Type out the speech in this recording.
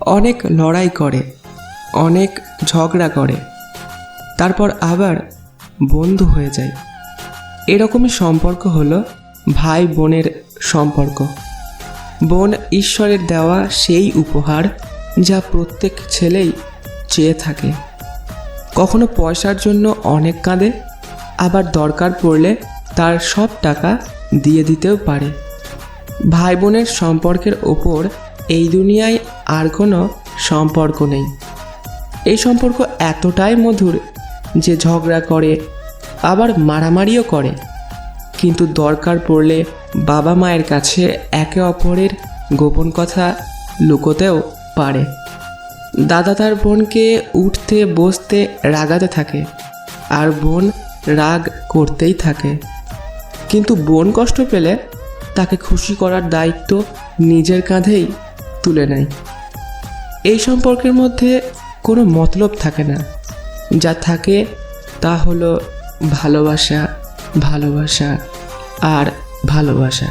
অনেক লড়াই করে, অনেক ঝগড়া করে, তারপর আবার বন্ধু হয়ে যায়। এরকমই সম্পর্ক হলো ভাই বোনের সম্পর্ক। বোন ঈশ্বরের দেওয়া সেই উপহার যা প্রত্যেক ছেলেই চেয়ে থাকে। কখনো পয়সার জন্য অনেক কাঁদে, আবার দরকার পড়লে তার সব টাকা দিয়ে দিতেও পারে। ভাই বোনের সম্পর্কের ওপর এই দুনিয়ায় আর কোনো সম্পর্ক নেই। এই সম্পর্ক এতটাই মধুর যে ঝগড়া করে, আবার মারামারিও করে, কিন্তু দরকার পড়লে বাবা মায়ের কাছে একে অপরের গোপন কথা লুকোতেও পারে। দাদা তার বোনকে উঠতে বসতে রাগাতে থাকে, আর বোন রাগ করতেই থাকে, কিন্তু বোন কষ্ট পেলে তাকে খুশি করার দায়িত্ব নিজের কাঁধেই তুলে নেয়। এই সম্পর্কের মধ্যে কোনো মতলব থাকে না, যা থাকে তা হলো ভালোবাসা, ভালোবাসা আর ভালোবাসা।